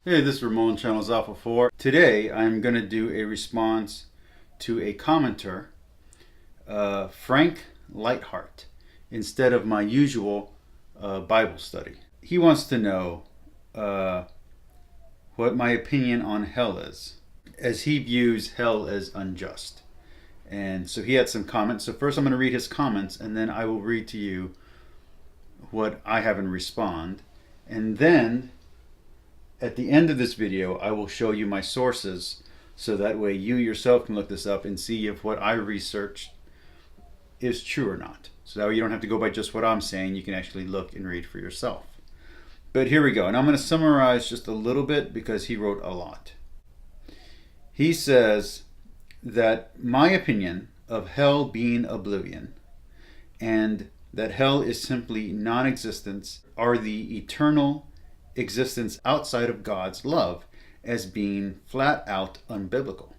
Hey, this is Ramon, Channels Alpha 4. Today I'm going to do a response to a commenter, Frank Lightheart, instead of my usual Bible study. He wants to know what my opinion on hell is, as he views hell as unjust. And so he had some comments. So first I'm going to read his comments, and then I will read to you what I have in respond. And then at the end of this video, I will show you my sources so that way you yourself can look this up and see if what I researched is true or not. So that way you don't have to go by just what I'm saying. You can actually look and read for yourself. But here we go. And I'm going to summarize just a little bit because he wrote a lot. He says that my opinion of hell being oblivion and that hell is simply non-existence are the eternal existence outside of God's love as being flat out unbiblical.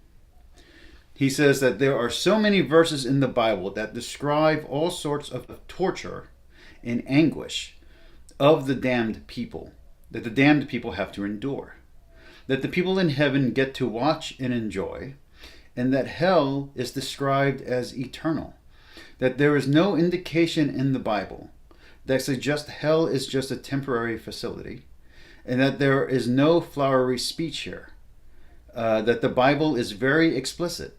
He says that there are so many verses in the Bible that describe all sorts of torture and anguish of the damned people, that the damned people have to endure, that the people in heaven get to watch and enjoy, and that hell is described as eternal, that there is no indication in the Bible that suggests hell is just a temporary facility, and that there is no flowery speech here, that the Bible is very explicit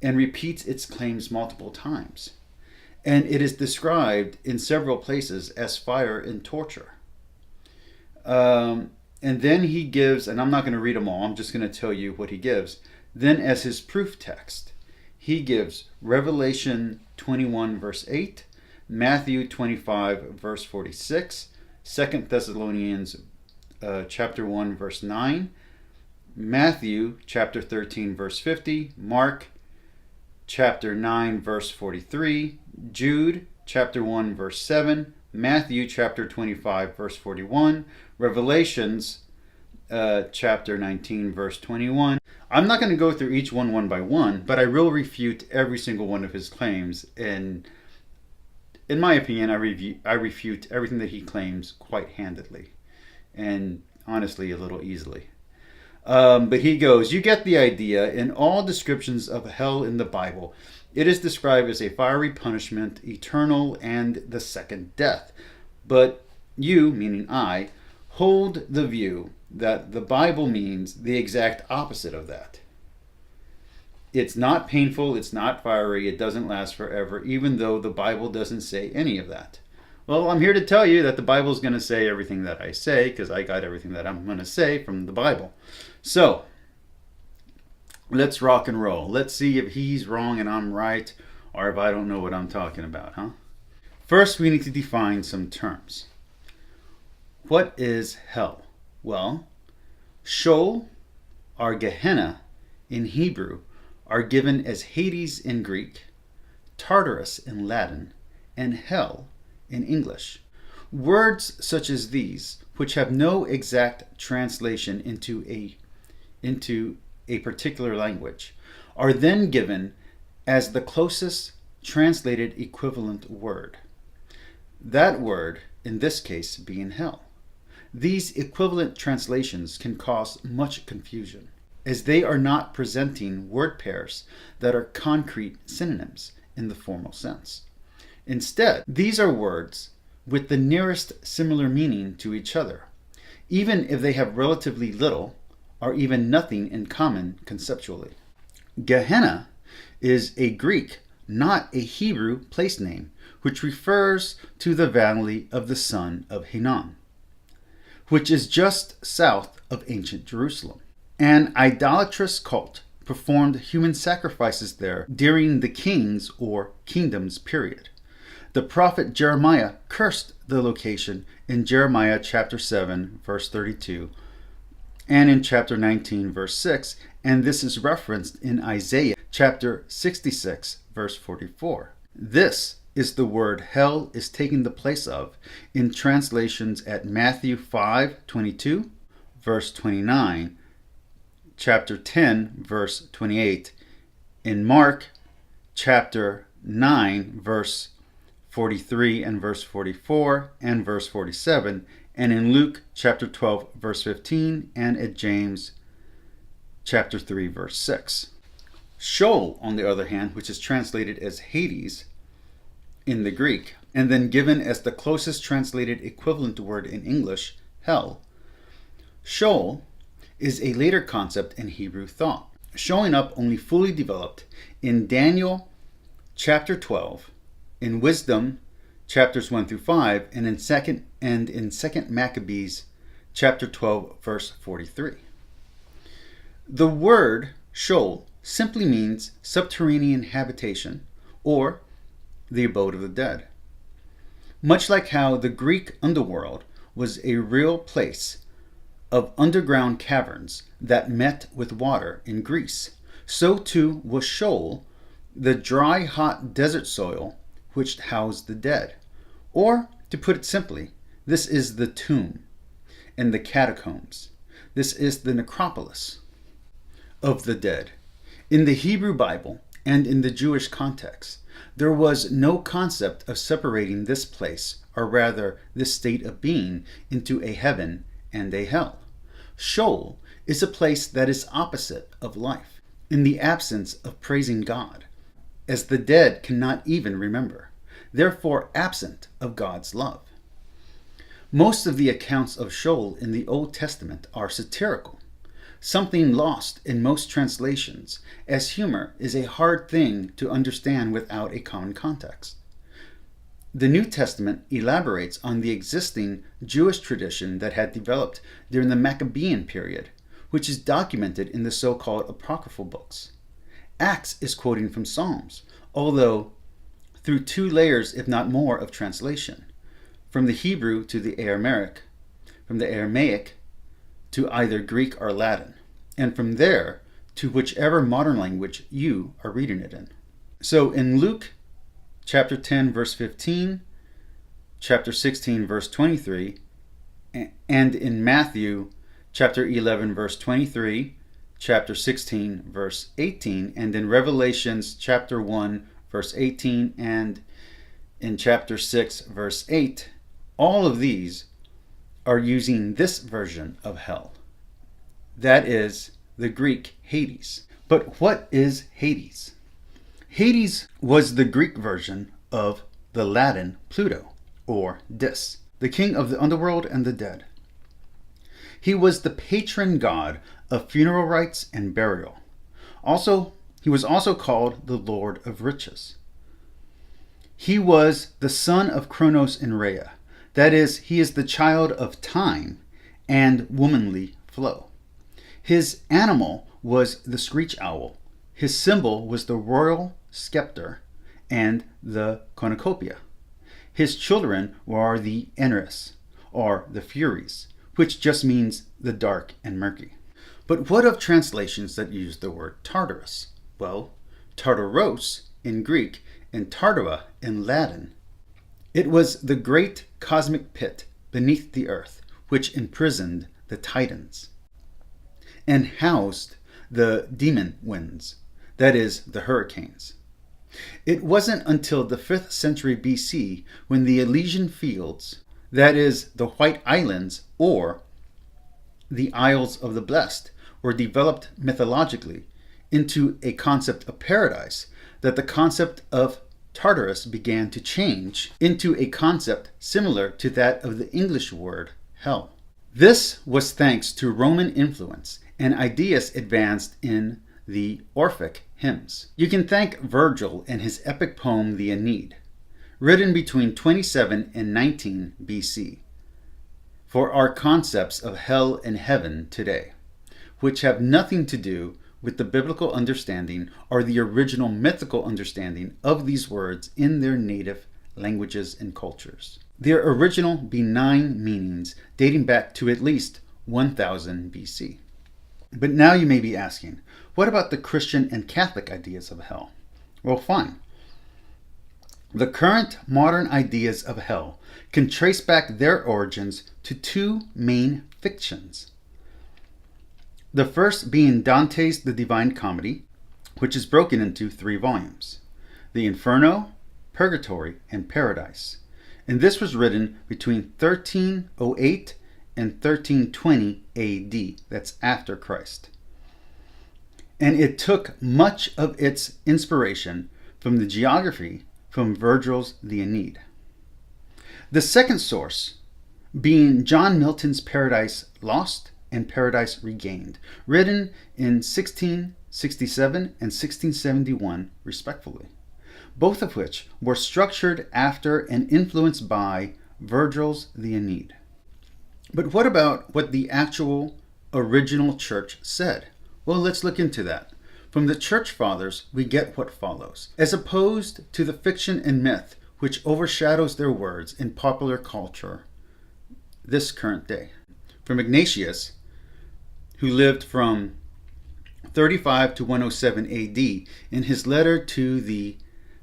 and repeats its claims multiple times. And it is described in several places as fire and torture. And then he gives, and I'm not going to read them all, I'm just going to tell you what he gives. Then as his proof text, he gives Revelation 21 verse 8, Matthew 25 verse 46, 2 Thessalonians chapter 1 verse 9, Matthew chapter 13 verse 50, Mark chapter 9 verse 43, Jude chapter 1 verse 7, Matthew chapter 25 verse 41, Revelations chapter 19 verse 21. I'm not going to go through each one by one, but I will refute every single one of his claims, and in my opinion I refute everything that he claims quite handedly, and honestly a little easily. But he goes, you get the idea. In all descriptions of hell in the Bible, it is described as a fiery punishment, eternal, and the second death. But you, meaning I, hold the view that the Bible means the exact opposite of that. It's not painful, it's not fiery, it doesn't last forever, even though the Bible doesn't say any of that. Well, I'm here to tell you that the Bible is going to say everything that I say, because I got everything that I'm going to say from the Bible. So, let's rock and roll. Let's see if he's wrong and I'm right, or if I don't know what I'm talking about, huh? First, we need to define some terms. What is hell? Well, Sheol, or Gehenna in Hebrew, are given as Hades in Greek, Tartarus in Latin, and hell in English. Words such as these, which have no exact translation into a particular language, are then given as the closest translated equivalent word. That word, in this case, being hell. These equivalent translations can cause much confusion, as they are not presenting word pairs that are concrete synonyms in the formal sense. Instead, these are words with the nearest similar meaning to each other, even if they have relatively little or even nothing in common conceptually. Gehenna is a Greek, not a Hebrew place name, which refers to the valley of the son of Hinnom, which is just south of ancient Jerusalem. An idolatrous cult performed human sacrifices there during the king's or kingdom's period. The prophet Jeremiah cursed the location in Jeremiah chapter 7, verse 32, and in chapter 19, verse 6, and this is referenced in Isaiah chapter 66, verse 44. This is the word hell is taking the place of in translations at Matthew 5:22, verse 29, chapter 10, verse 28, in Mark chapter 9, verse 43 and verse 44 and verse 47, and in Luke chapter 12, verse 15, and at James chapter 3, verse 6. Sheol, on the other hand, which is translated as Hades in the Greek, and then given as the closest translated equivalent word in English, hell. Sheol is a later concept in Hebrew thought, showing up only fully developed in Daniel chapter 12, in Wisdom chapters 1 through 5, and in second Maccabees chapter 12, verse 43. The word Sheol simply means subterranean habitation or the abode of the dead. Much like how the Greek underworld was a real place of underground caverns that met with water in Greece, so too was Sheol, the dry, hot desert soil which housed the dead. Or, to put it simply, this is the tomb and the catacombs. This is the necropolis of the dead. In the Hebrew Bible and in the Jewish context, there was no concept of separating this place, or rather this state of being, into a heaven and a hell. Sheol is a place that is opposite of life, in the absence of praising God, as the dead cannot even remember, therefore absent of God's love. Most of the accounts of Sheol in the Old Testament are satirical, something lost in most translations, as humor is a hard thing to understand without a common context. The New Testament elaborates on the existing Jewish tradition that had developed during the Maccabean period, which is documented in the so-called apocryphal books. Acts is quoting from Psalms, although through two layers, if not more, of translation, from the Hebrew to the Aramaic, from the Aramaic to either Greek or Latin, and from there to whichever modern language you are reading it in. So in Luke chapter 10, verse 15, chapter 16, verse 23, and in Matthew chapter 11, verse 23, chapter 16, verse 18, and in Revelations chapter 1, verse 18, and in chapter 6, verse 8, all of these are using this version of hell. That is the Greek Hades. But what is Hades? Hades was the Greek version of the Latin Pluto, or Dis, the king of the underworld and the dead. He was the patron god of funeral rites and burial. He was also called the Lord of Riches. He was the son of Kronos and Rhea. That is, he is the child of time and womanly flow. His animal was the screech owl. His symbol was the royal scepter and the cornucopia. His children were the Enris, or the Furies, which just means the dark and murky. But what of translations that use the word Tartarus? Well, Tartaros in Greek and Tartara in Latin. It was the great cosmic pit beneath the earth which imprisoned the Titans and housed the demon winds, that is, the hurricanes. It wasn't until the 5th century BC when the Elysian Fields, that is, the White Islands or the Isles of the Blessed, were developed mythologically into a concept of paradise, that the concept of Tartarus began to change into a concept similar to that of the English word hell. This was thanks to Roman influence and ideas advanced in the Orphic hymns. You can thank Virgil in his epic poem The Aeneid, written between 27 and 19 BC, for our concepts of hell and heaven today, which have nothing to do with the biblical understanding or the original mythical understanding of these words in their native languages and cultures. Their original benign meanings dating back to at least 1000 BC. But now you may be asking, what about the Christian and Catholic ideas of hell? Well, fine. The current modern ideas of hell can trace back their origins to two main fictions. The first being Dante's The Divine Comedy, which is broken into 3 volumes: the Inferno, Purgatory, and Paradise. And this was written between 1308 and 1320 AD. That's after Christ. And it took much of its inspiration from the geography from Virgil's The Aeneid. The second source being John Milton's Paradise Lost and Paradise Regained, written in 1667 and 1671 respectively, both of which were structured after and influenced by Virgil's The Aeneid. But what about what the actual original church said? Well, let's look into that. From the church fathers, we get what follows. As opposed to the fiction and myth which overshadows their words in popular culture this current day. From Ignatius, who lived from 35 to 107 AD, in his letter to the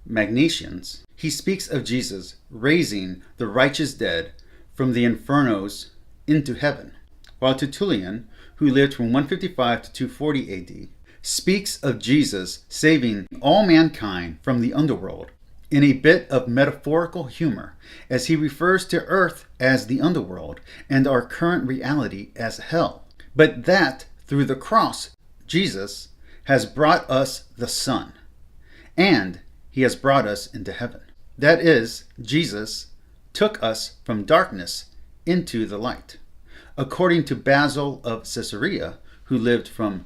Magnesians, he speaks of Jesus raising the righteous dead from the infernos into heaven, while Tertullian, who lived from 155 to 240 AD, speaks of Jesus saving all mankind from the underworld in a bit of metaphorical humor, as he refers to earth as the underworld and our current reality as hell. But that through the cross, Jesus has brought us the Son, and he has brought us into heaven. That is, Jesus took us from darkness into the light. According to Basil of Caesarea, who lived from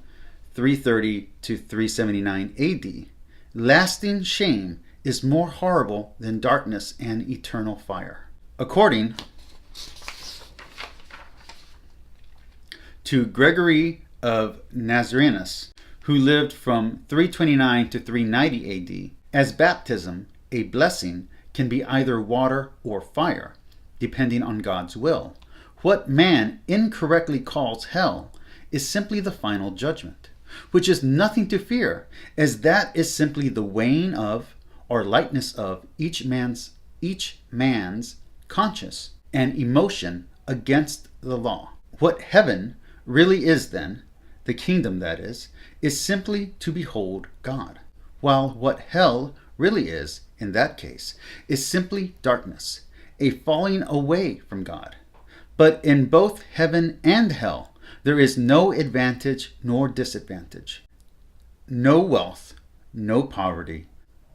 330 to 379 AD, lasting shame is more horrible than darkness and eternal fire. According to Gregory of Nazianzus, who lived from 329 to 390 AD, as baptism, a blessing, can be either water or fire, depending on God's will. What man incorrectly calls hell is simply the final judgment, which is nothing to fear, as that is simply the weighing of or lightness of each man's conscience and emotion against the law. What heaven really is then, the kingdom that is simply to behold God, while what hell really is, in that case, is simply darkness, a falling away from God. But in both heaven and hell, there is no advantage nor disadvantage, no wealth, no poverty,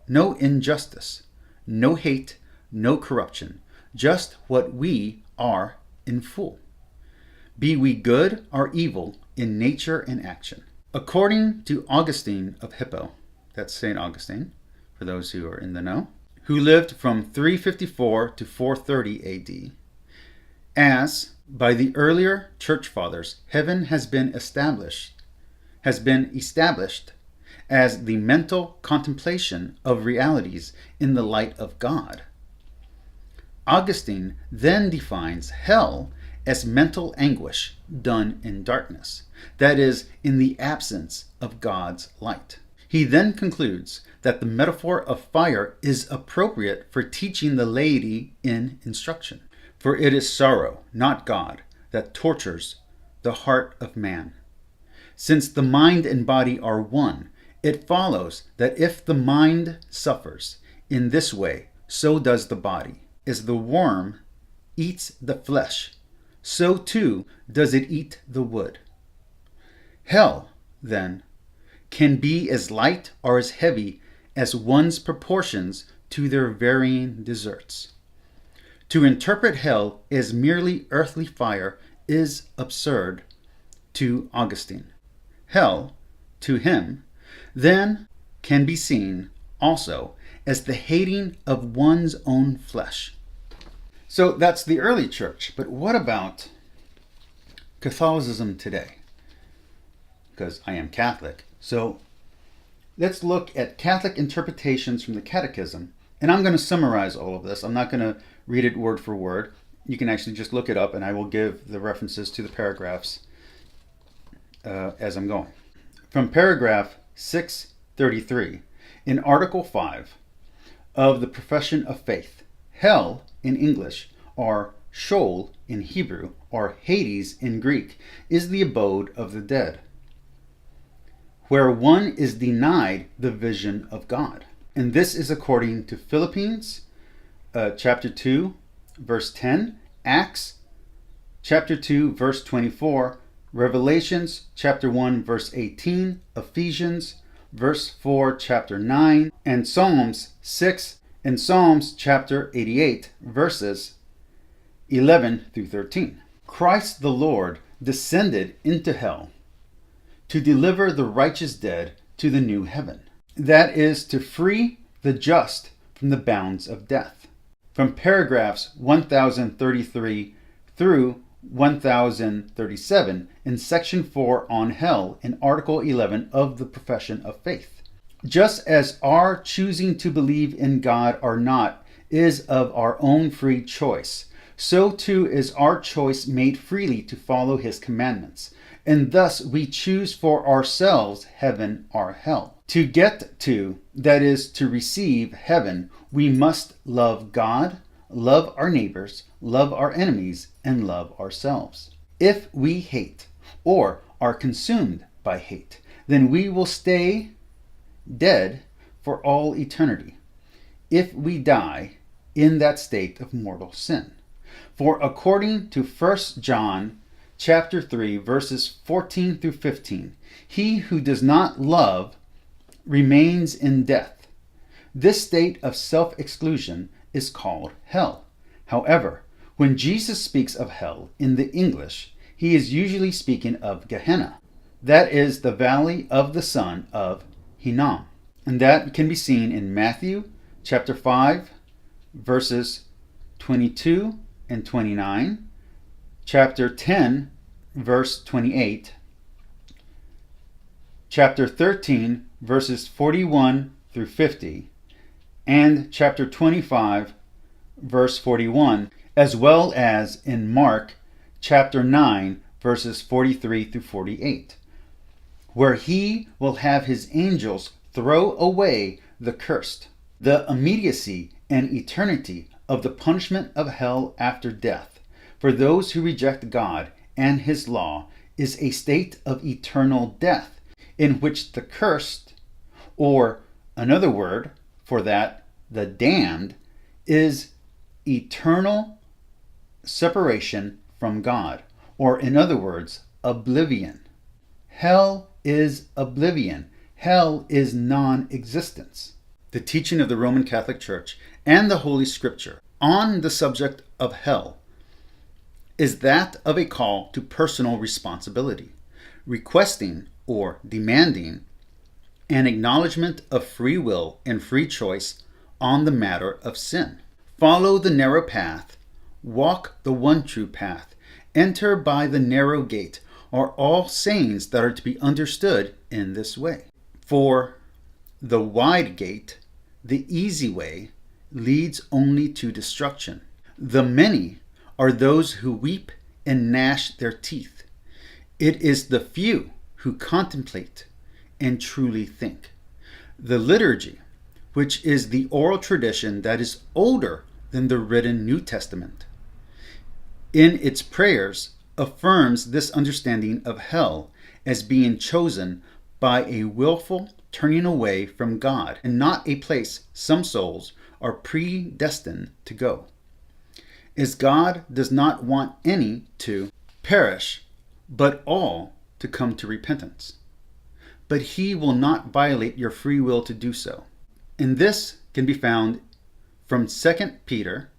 no injustice, no hate, no corruption, just what we are in full. Be we good or evil in nature and action. According to Augustine of Hippo, that's St. Augustine, for those who are in the know, who lived from 354 to 430 AD, as by the earlier church fathers, heaven has been established as the mental contemplation of realities in the light of God. Augustine then defines hell as mental anguish done in darkness, that is, in the absence of God's light. He then concludes that the metaphor of fire is appropriate for teaching the laity in instruction. For it is sorrow, not God, that tortures the heart of man. Since the mind and body are one, it follows that if the mind suffers in this way, so does the body. As the worm eats the flesh, so too does it eat the wood. Hell, then, can be as light or as heavy as one's proportions to their varying deserts. To interpret hell as merely earthly fire is absurd to Augustine. Hell, to him, then can be seen also as the hating of one's own flesh. So that's the early church. But what about Catholicism today? Because I am Catholic. So let's look at Catholic interpretations from the Catechism. And I'm going to summarize all of this. I'm not going to read it word for word. You can actually just look it up, and I will give the references to the paragraphs as I'm going. From paragraph 633, in Article 5 of the Profession of Faith, hell in English, or Sheol in Hebrew, or Hades in Greek, is the abode of the dead, where one is denied the vision of God. And this is according to Philippians chapter 2, verse 10, Acts chapter 2, verse 24, Revelations chapter 1, verse 18, Ephesians verse 4, chapter 9, and Psalms 6 and Psalms chapter 88, verses 11 through 13. Christ the Lord descended into hell to deliver the righteous dead to the new heaven. That is, to free the just from the bounds of death. From paragraphs 1033 through 1037 in section 4 on hell in article 11 of the Profession of Faith. Just as our choosing to believe in God or not is of our own free choice, so too is our choice made freely to follow his commandments, and thus we choose for ourselves heaven or hell. To get to, that is, to receive heaven, we must love God, love our neighbors, love our enemies, and love ourselves. If we hate or are consumed by hate, then we will stay dead for all eternity if we die in that state of mortal sin. For according to 1 John chapter 3, verses 14 through 15, he who does not love remains in death. This state of self-exclusion is called hell. However, when Jesus speaks of hell in the English, he is usually speaking of Gehenna. That is the valley of the son of Hinnom. And that can be seen in Matthew chapter 5, verses 22 and 29, chapter 10, verse 28, chapter 13, verses 41 through 50, and chapter 25, verse 41, as well as in Mark chapter 9, verses 43 through 48, where he will have his angels throw away the cursed. The immediacy and eternity of the punishment of hell after death for those who reject God and his law is a state of eternal death in which the cursed, or another word for that, the damned, is eternal separation from God, or in other words, oblivion. Hell is oblivion. Hell is non-existence. The teaching of the Roman Catholic Church and the Holy Scripture on the subject of hell is that of a call to personal responsibility, requesting or demanding an acknowledgement of free will and free choice on the matter of sin. Follow the narrow path, walk the one true path, enter by the narrow gate are all sayings that are to be understood in this way. For the wide gate, the easy way, leads only to destruction. The many are those who weep and gnash their teeth. It is the few who contemplate and truly think. The liturgy, which is the oral tradition that is older than the written New Testament, in its prayers affirms this understanding of hell as being chosen by a willful turning away from God and not a place some souls are predestined to go. As God does not want any to perish, but all to come to repentance. But he will not violate your free will to do so. And this can be found from 2 Peter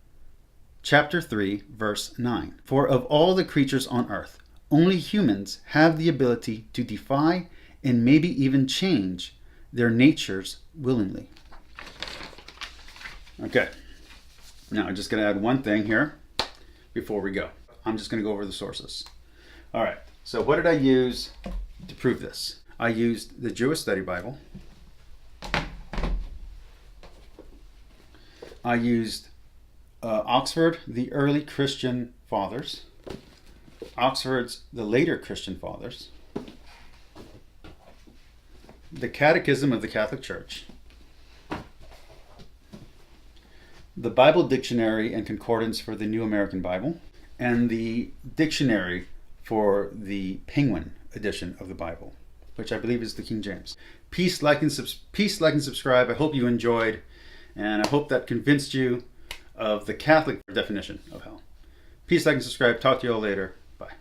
chapter 3, verse 9. For of all the creatures on earth, only humans have the ability to defy and maybe even change their natures willingly. Okay, now I'm just going to add one thing here before we go. I'm just going to go over the sources. All right, so what did I use to prove this? I used the Jewish Study Bible. I used Oxford, the early Christian fathers, Oxford's the later Christian fathers, the Catechism of the Catholic Church, the Bible Dictionary and Concordance for the New American Bible, and the dictionary for the Penguin edition of the Bible, which I believe is the King James. Peace, like, and subscribe. I hope you enjoyed, and I hope that convinced you of the Catholic definition of hell. Peace, like, and subscribe. Talk to you all later. Bye.